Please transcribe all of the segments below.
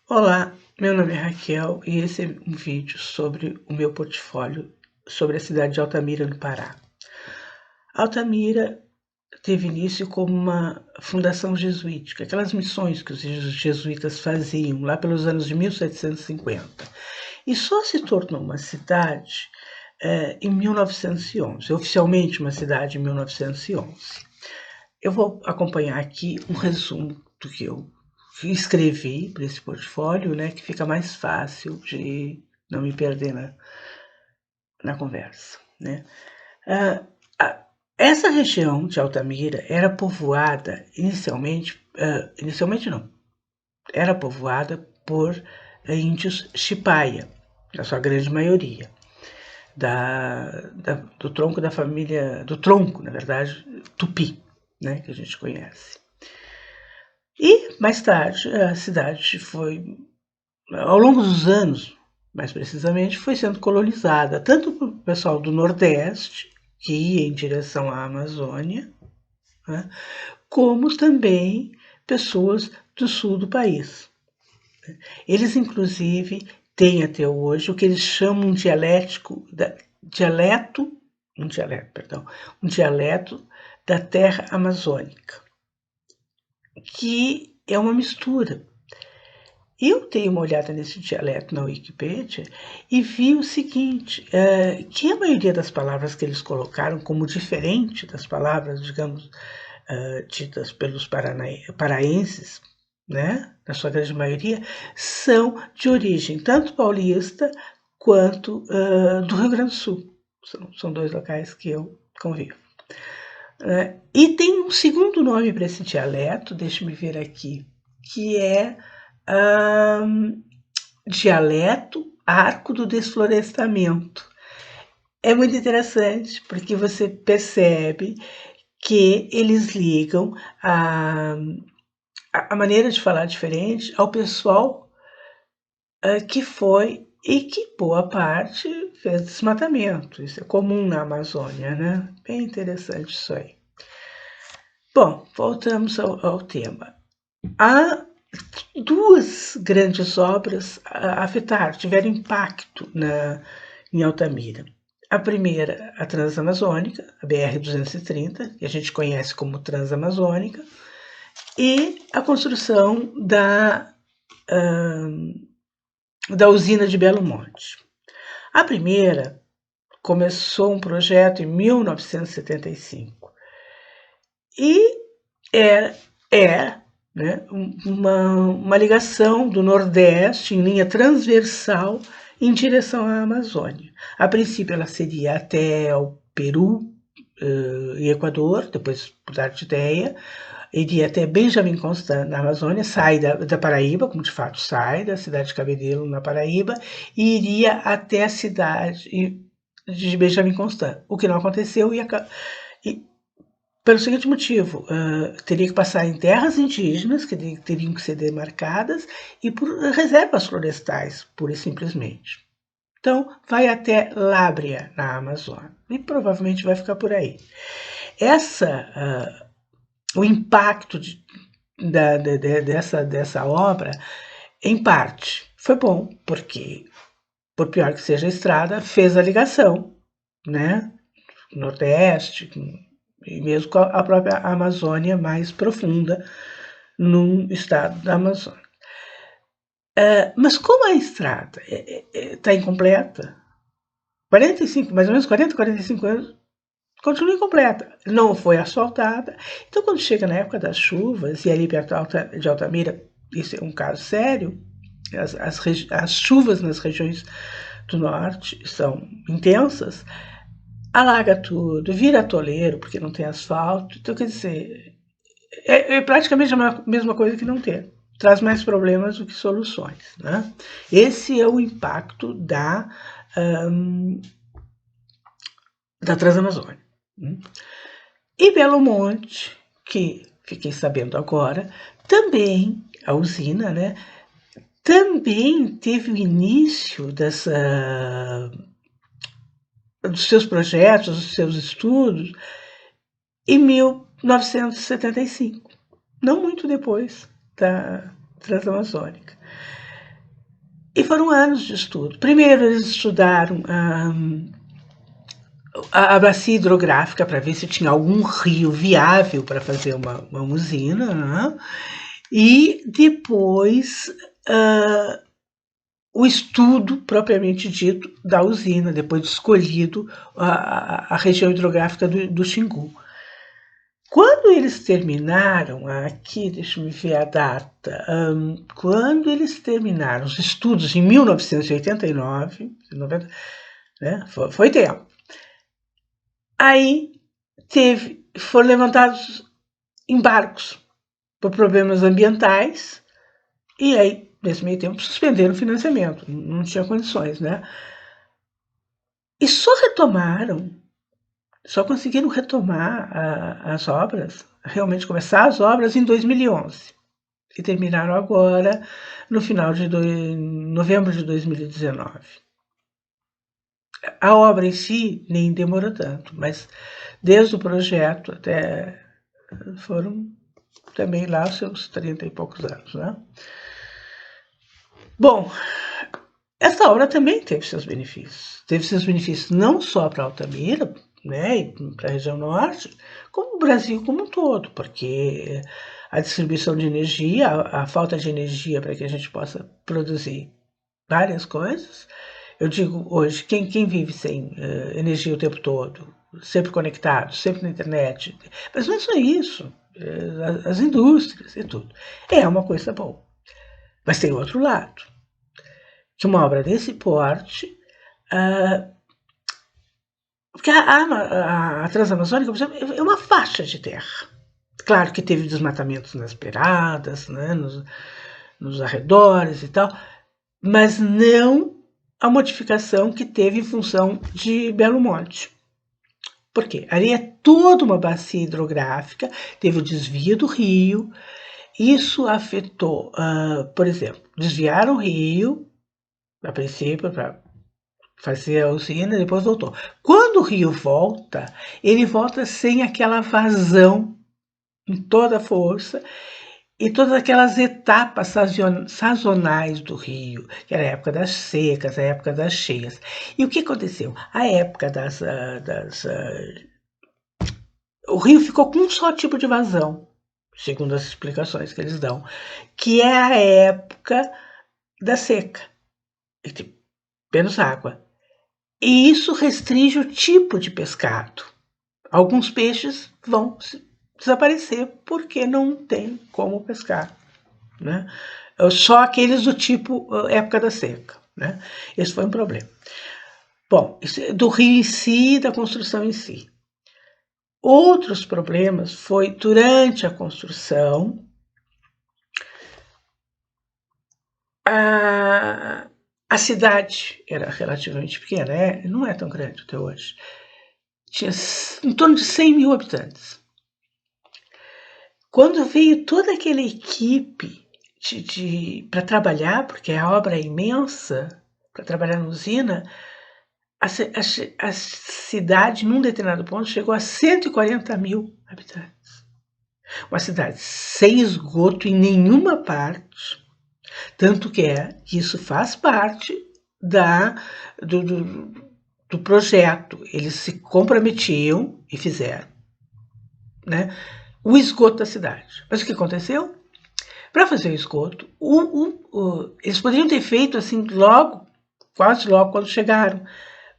Olá, meu nome é Raquel e esse é um vídeo sobre o meu portfólio sobre a cidade de Altamira, no Pará. Altamira teve início como uma fundação jesuítica, aquelas missões que os jesuítas faziam lá pelos anos de 1750. E só se tornou uma cidade em 1911, oficialmente uma cidade em 1911. Eu vou acompanhar aqui um resumo do que eu escrevi para esse portfólio, né, que fica mais fácil de não me perder na conversa, né. Essa região de Altamira era povoada inicialmente não, era povoada por índios Chipaya, na sua grande maioria, do tronco da família, do tronco, na verdade, Tupi, né, que a gente conhece. E, mais tarde, a cidade foi, ao longo dos anos, mais precisamente, foi sendo colonizada, tanto pelo pessoal do Nordeste, que ia em direção à Amazônia, né, como também pessoas do sul do país. Eles, inclusive, têm até hoje o que eles chamam de um dialeto da terra amazônica, que é uma mistura. Eu dei uma olhada nesse dialeto na Wikipédia e vi o seguinte, que a maioria das palavras que eles colocaram como diferente das palavras, digamos, ditas pelos paraenses, né, na sua grande maioria, são de origem tanto paulista quanto do Rio Grande do Sul. São dois locais que eu convivo. E tem um segundo nome para esse dialeto, deixa-me ver aqui, que é dialeto arco do desflorestamento. É muito interessante, porque você percebe que eles ligam a maneira de falar diferente ao pessoal que foi e que boa parte fez desmatamento. Isso é comum na Amazônia, né? Bem interessante isso aí. Bom, voltamos ao tema. Há duas grandes obras tiveram impacto em Altamira. A primeira, a Transamazônica, a BR-230, que a gente conhece como Transamazônica, e a construção da usina de Belo Monte. A primeira começou um projeto em 1975 e é né, uma ligação do Nordeste em linha transversal em direção à Amazônia. A princípio ela seria até o Peru e Equador, depois mudar de ideia, iria até Benjamin Constant, na Amazônia, sai da Paraíba, como de fato sai, da cidade de Cabedelo, na Paraíba, e iria até a cidade de Benjamin Constant, o que não aconteceu e pelo seguinte motivo, teria que passar em terras indígenas, que teriam que ser demarcadas, e por reservas florestais, pura e simplesmente. Então, vai até Lábrea, na Amazônia, e provavelmente vai ficar por aí. O impacto dessa obra, em parte, foi bom, porque, por pior que seja a estrada, fez a ligação, né? Nordeste, e mesmo com a própria Amazônia mais profunda no estado da Amazônia. Mas como a estrada está incompleta, mais ou menos 40, 45 anos, continua incompleta, não foi asfaltada. Então, quando chega na época das chuvas, e ali perto de Altamira, isso é um caso sério, as chuvas nas regiões do norte são intensas, alaga tudo, vira atoleiro, porque não tem asfalto. Então, quer dizer, é praticamente a mesma coisa que não ter. Traz mais problemas do que soluções, né? Esse é o impacto da Transamazônica. E Belo Monte, que fiquei sabendo agora, também, a usina, né, também teve o início dos seus projetos, dos seus estudos, em 1975, não muito depois da Transamazônica. E foram anos de estudo. Primeiro eles estudaram a bacia hidrográfica para ver se tinha algum rio viável para fazer uma usina, né? E depois o estudo propriamente dito da usina, depois de escolhido a região hidrográfica do Xingu. Quando eles terminaram, aqui, deixa eu ver a data, quando eles terminaram os estudos em 1989, 90, né, foi tempo. Aí foram levantados embargos por problemas ambientais e aí, nesse meio tempo, suspenderam o financiamento, não tinha condições, né? E só conseguiram retomar as obras, realmente começar as obras em 2011 e terminaram agora no final de novembro de 2019. A obra em si nem demorou tanto, mas desde o projeto até foram também lá os seus 30 e poucos anos, né? Bom, essa obra também teve seus benefícios. Teve seus benefícios não só para Altamira, né, e para a região norte, como o Brasil como um todo, porque a distribuição de energia, a falta de energia para que a gente possa produzir várias coisas. Eu digo hoje, quem vive sem energia o tempo todo, sempre conectado, sempre na internet, mas não é só isso, as indústrias e tudo, é uma coisa boa. Mas tem outro lado, que uma obra desse porte, porque a Transamazônica, por exemplo, é uma faixa de terra. Claro que teve desmatamentos nas beiradas, né, nos arredores e tal, mas não a modificação que teve em função de Belo Monte. Por quê? Ali é toda uma bacia hidrográfica, teve o desvio do rio, isso afetou, por exemplo, desviaram o rio, a princípio, para fazer a usina, depois voltou. Quando o rio volta, ele volta sem aquela vazão em toda a força e todas aquelas etapas sazonais do rio, que era a época das secas, a época das cheias. E o que aconteceu? A época o rio ficou com um só tipo de vazão, segundo as explicações que eles dão, que é a época da seca, e tem menos água. E isso restringe o tipo de pescado. Alguns peixes vão desaparecer porque não tem como pescar, né? Só aqueles do tipo época da seca, né? Esse foi um problema. Bom, do rio em si, da construção em si. Outros problemas foi durante a construção, a cidade era relativamente pequena, não é tão grande até hoje. Tinha em torno de 100 mil habitantes. Quando veio toda aquela equipe para trabalhar, porque a obra é imensa, para trabalhar na usina, a cidade, num determinado ponto, chegou a 140 mil habitantes. Uma cidade sem esgoto em nenhuma parte, tanto que isso faz parte do projeto. Eles se comprometiam e fizeram, né? O esgoto da cidade. Mas o que aconteceu? Para fazer o esgoto, eles poderiam ter feito assim quase logo quando chegaram.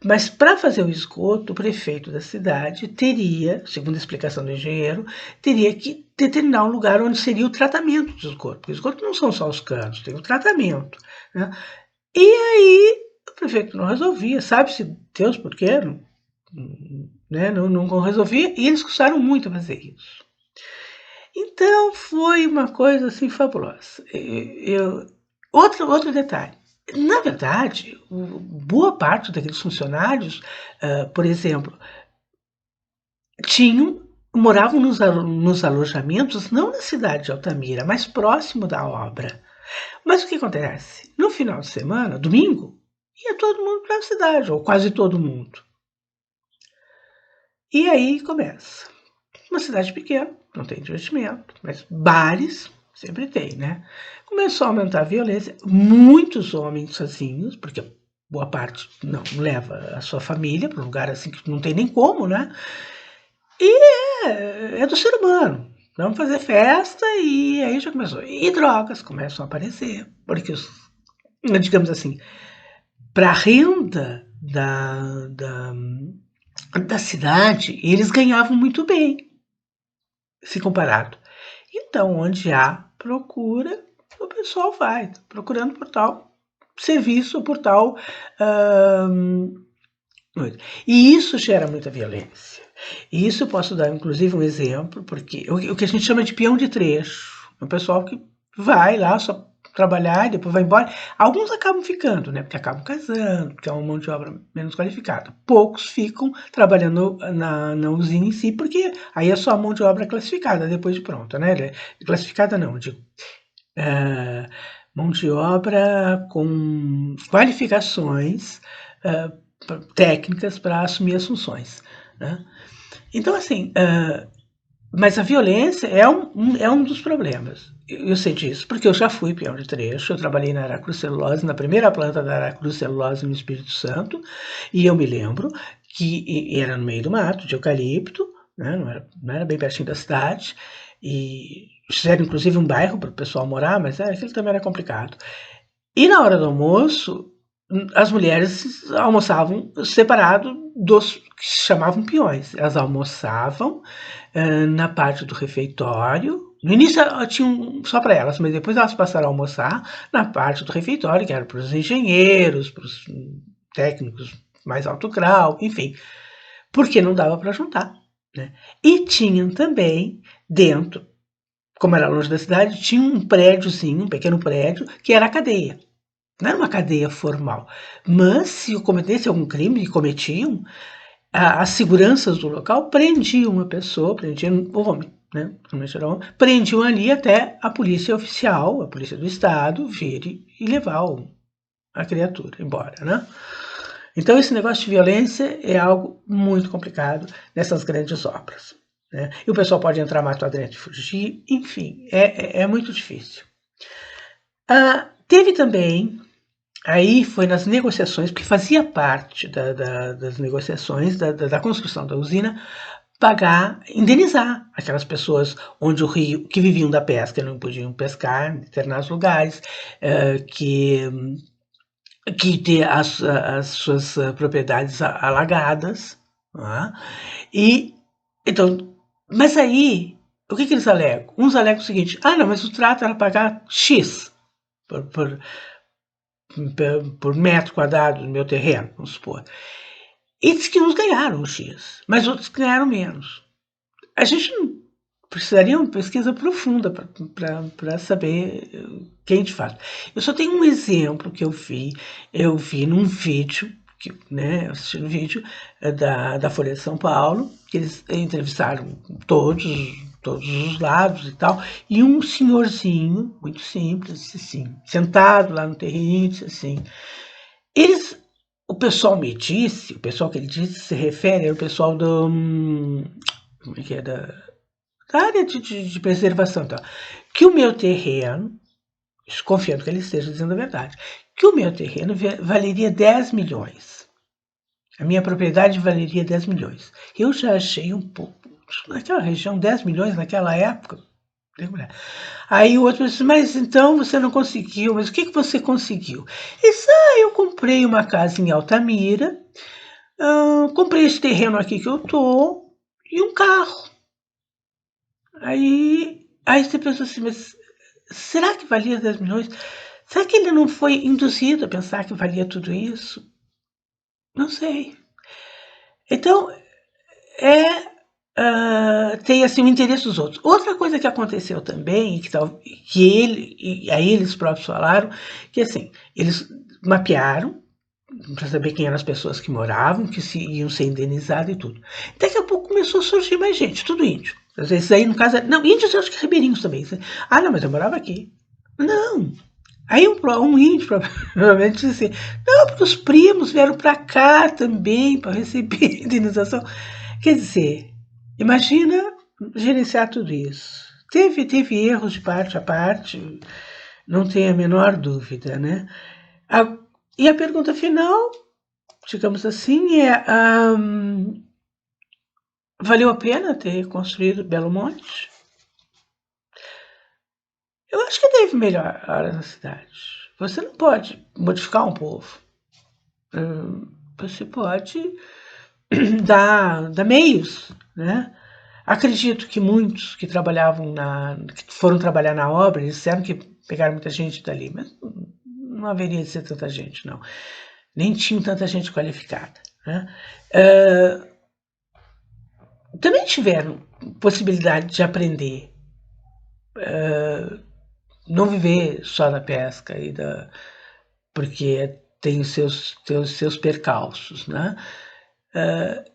Mas para fazer o esgoto, o prefeito da cidade teria, segundo a explicação do engenheiro, teria que determinar um lugar onde seria o tratamento do esgoto. Porque o esgoto não são só os canos, tem o tratamento, né? E aí o prefeito não resolvia, sabe-se Deus por quê, né? Não resolvia, e eles custaram muito a fazer isso. Então foi uma coisa assim fabulosa. Outro detalhe. Na verdade, boa parte daqueles funcionários, por exemplo, moravam nos alojamentos, não na cidade de Altamira, mas próximo da obra. Mas o que acontece? No final de semana, domingo, ia todo mundo para a cidade, ou quase todo mundo. E aí começa. Uma cidade pequena, não tem divertimento, mas bares, sempre tem, né? Começou a aumentar a violência, muitos homens sozinhos, porque boa parte não leva a sua família para um lugar assim que não tem nem como, né? E é do ser humano. Vamos fazer festa e aí já começou. E drogas começam a aparecer, porque digamos assim, para a renda da cidade, eles ganhavam muito bem, se comparado. Então, onde há procura, o pessoal vai procurando por tal serviço, por tal. E isso gera muita violência. E isso eu posso dar, inclusive, um exemplo, porque o que a gente chama de peão de trecho, é o pessoal que vai lá só trabalhar e depois vai embora. Alguns acabam ficando, né? Porque acabam casando, porque é uma mão de obra menos qualificada. Poucos ficam trabalhando na usina em si, porque aí é só a mão de obra classificada depois de pronta, né? Classificada não, digo. Mão de obra com qualificações técnicas para assumir as funções, né? Então, assim, mas a violência é um dos problemas. Eu sei disso, porque eu já fui peão de trecho, eu trabalhei na Aracruz Celulose, na primeira planta da Aracruz Celulose no Espírito Santo, e eu me lembro que era no meio do mato, de eucalipto, né? Não era bem pertinho da cidade, e fizeram inclusive um bairro para o pessoal morar, mas aquilo também era complicado. E na hora do almoço, as mulheres almoçavam separado dos que se chamavam peões. Elas almoçavam na parte do refeitório. No início tinham só para elas, mas depois elas passaram a almoçar na parte do refeitório, que era para os engenheiros, para os técnicos mais alto grau, enfim, porque não dava para juntar, né? E tinham também dentro, como era longe da cidade, tinha um prédiozinho, um pequeno prédio, que era a cadeia. Não era uma cadeia formal, mas se cometesse algum crime, e cometiam, as seguranças do local prendiam a pessoa, prendiam o homem, né? Prendiam ali até a polícia oficial, a polícia do estado, vir e levar a criatura embora, né? Então esse negócio de violência é algo muito complicado nessas grandes obras, né? E o pessoal pode entrar mato adentro e fugir, enfim, é muito difícil. Teve também, aí foi nas negociações, porque fazia parte das negociações da construção da usina, indenizar aquelas pessoas onde o rio, que viviam da pesca, não podiam pescar em determinados lugares, que ter as suas propriedades alagadas. Né? E, então, mas aí, o que eles alegam? Uns alegam o seguinte, não, mas o trato era pagar X por metro quadrado do meu terreno, vamos supor. E diz que uns ganharam um X, mas outros ganharam menos. A gente não precisaria uma pesquisa profunda para saber quem de fato. Eu só tenho um exemplo que eu vi num vídeo, né, assistindo um vídeo da Folha de São Paulo, que eles entrevistaram todos os lados e tal, e um senhorzinho, muito simples, assim, sentado lá no terreno, assim, o pessoal que ele disse se refere ao pessoal como é que é, da área de preservação, tá? Que o meu terreno, confiando que ele esteja dizendo a verdade, que o meu terreno valeria 10 milhões. A minha propriedade valeria 10 milhões. Eu já achei um pouco, naquela região, 10 milhões naquela época. Aí o outro disse, mas então você não conseguiu, mas o que você conseguiu? Ele disse, eu comprei uma casa em Altamira, comprei esse terreno aqui que eu tô, e um carro. Aí você pensa assim, mas será que valia 10 milhões? Será que ele não foi induzido a pensar que valia tudo isso? Não sei. Então, tem assim o interesse dos outros. Outra coisa que aconteceu também, que aí eles próprios falaram, que assim, eles mapearam para saber quem eram as pessoas que moravam, que iam ser indenizadas e tudo. Daqui a pouco começou a surgir mais gente, tudo índio. Às vezes aí, no caso, não, índios eu acho que ribeirinhos também. Não, mas eu morava aqui. Não. Aí um índio provavelmente disse assim, não, porque os primos vieram para cá também para receber indenização. Quer dizer, imagina gerenciar tudo isso. teve erros de parte a parte, não tem a menor dúvida, né? E a pergunta final, digamos assim, valeu a pena ter construído Belo Monte? Eu acho que teve melhoras na cidade. Você não pode modificar um povo. Você pode dar meios, né? Acredito que muitos que que foram trabalhar na obra, disseram que pegaram muita gente dali, mas não haveria de ser tanta gente, não. Nem tinham tanta gente qualificada, né? Também tiveram possibilidade de aprender, não viver só da pesca porque tem os seus percalços, né?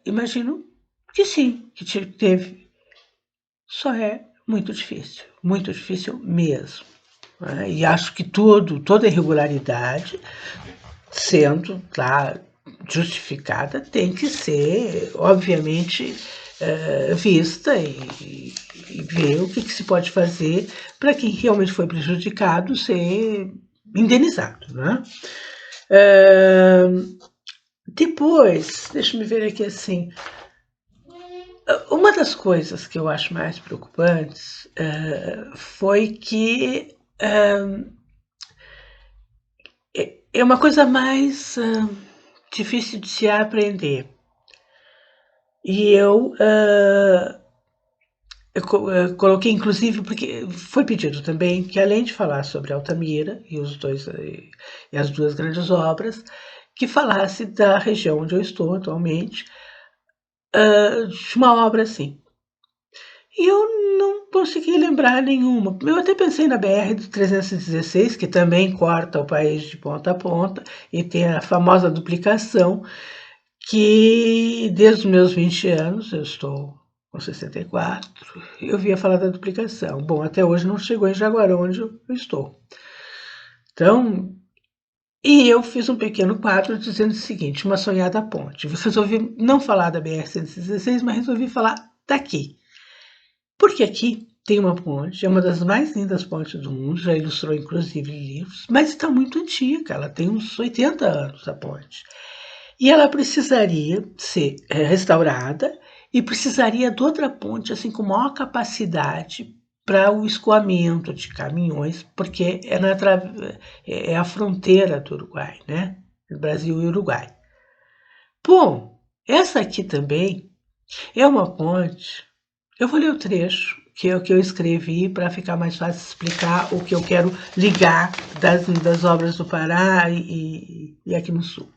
Imagino que sim, que teve. Só é muito difícil mesmo, né? E acho que toda irregularidade, sendo lá justificada, tem que ser, obviamente, vista e ver o que se pode fazer para quem realmente foi prejudicado ser indenizado, né? Depois, deixa-me ver aqui assim, uma das coisas que eu acho mais preocupantes foi que é uma coisa mais difícil de se aprender. E eu coloquei, inclusive, porque foi pedido também que, além de falar sobre Altamira e as duas grandes obras, que falasse da região onde eu estou atualmente, de uma obra assim. E eu não consegui lembrar nenhuma. Eu até pensei na BR-316, que também corta o país de ponta a ponta, e tem a famosa duplicação, que desde os meus 20 anos, eu estou com 64, eu via falar da duplicação. Bom, até hoje não chegou em Jaguarão, onde eu estou. Então, e eu fiz um pequeno quadro dizendo o seguinte, uma sonhada ponte. Eu resolvi não falar da BR-116, mas resolvi falar daqui. Porque aqui tem uma ponte, é uma das mais lindas pontes do mundo, já ilustrou inclusive livros, mas está muito antiga, ela tem uns 80 anos a ponte. E ela precisaria ser restaurada e precisaria de outra ponte, assim, com maior capacidade para o escoamento de caminhões, porque é a fronteira do Uruguai, né? Brasil e Uruguai. Bom, essa aqui também é uma ponte. Eu vou ler o trecho que eu escrevi para ficar mais fácil explicar o que eu quero ligar das obras do Pará e aqui no Sul.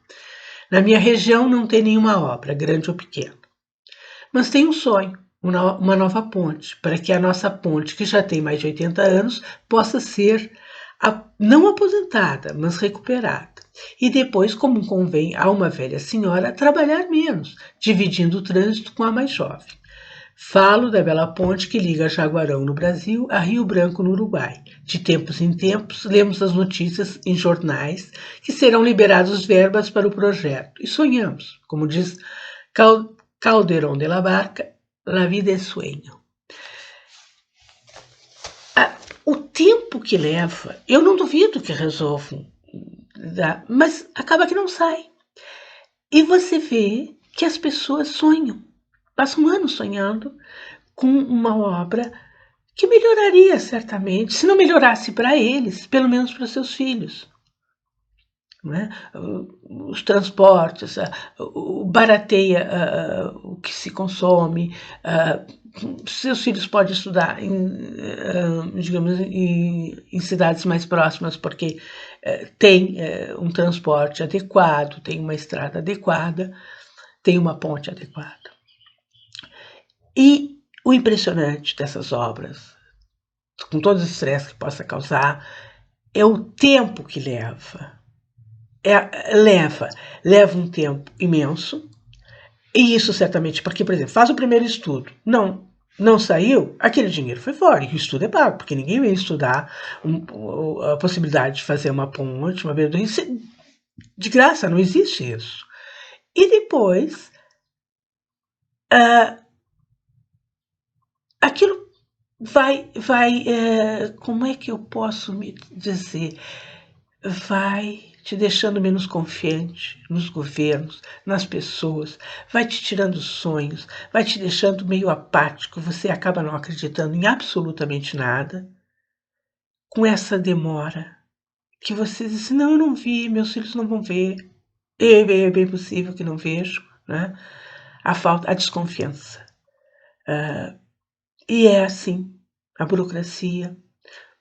Na minha região não tem nenhuma obra, grande ou pequena, mas tem um sonho, uma nova ponte, para que a nossa ponte, que já tem mais de 80 anos, possa ser não aposentada, mas recuperada. E depois, como convém a uma velha senhora, trabalhar menos, dividindo o trânsito com a mais jovem. Falo da bela ponte que liga Jaguarão, no Brasil, a Rio Branco, no Uruguai. De tempos em tempos, lemos as notícias em jornais que serão liberados verbas para o projeto. E sonhamos, como diz Calderón de la Barca, la vida é sueño. O tempo que leva, eu não duvido que resolvam, mas acaba que não sai. E você vê que as pessoas sonham, passam anos sonhando com uma obra que melhoraria certamente, se não melhorasse para eles, pelo menos para seus filhos. Né? Os transportes, barateia o que se consome, seus filhos podem estudar digamos, em cidades mais próximas, porque tem um transporte adequado, tem uma estrada adequada, tem uma ponte adequada. E o impressionante dessas obras, com todo o estresse que possa causar, é o tempo que leva. Leva um tempo imenso, e isso certamente, porque, por exemplo, faz o primeiro estudo, não saiu, aquele dinheiro foi fora, e o estudo é pago, porque ninguém vai estudar a possibilidade de fazer uma ponte, uma beira de graça, não existe isso. E depois, aquilo como é que eu posso me dizer? Vai te deixando menos confiante nos governos, nas pessoas, vai te tirando sonhos, vai te deixando meio apático, você acaba não acreditando em absolutamente nada, com essa demora, que você diz, não, eu não vi, meus filhos não vão ver, é bem possível que não vejam, né? A desconfiança. E é assim, a burocracia,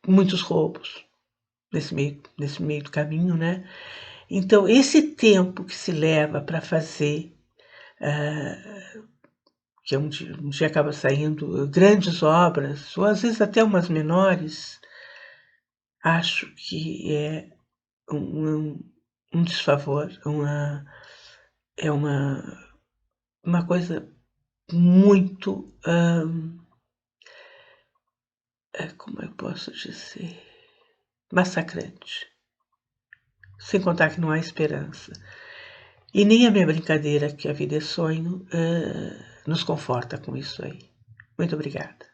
muitos roubos nesse meio do caminho, né? Então, esse tempo que se leva para fazer, que um dia acaba saindo grandes obras, ou às vezes até umas menores, acho que é um desfavor, é uma coisa muito, como eu posso dizer, massacrante. Sem contar que não há esperança. E nem a minha brincadeira, que a vida é sonho, nos conforta com isso aí. Muito obrigada.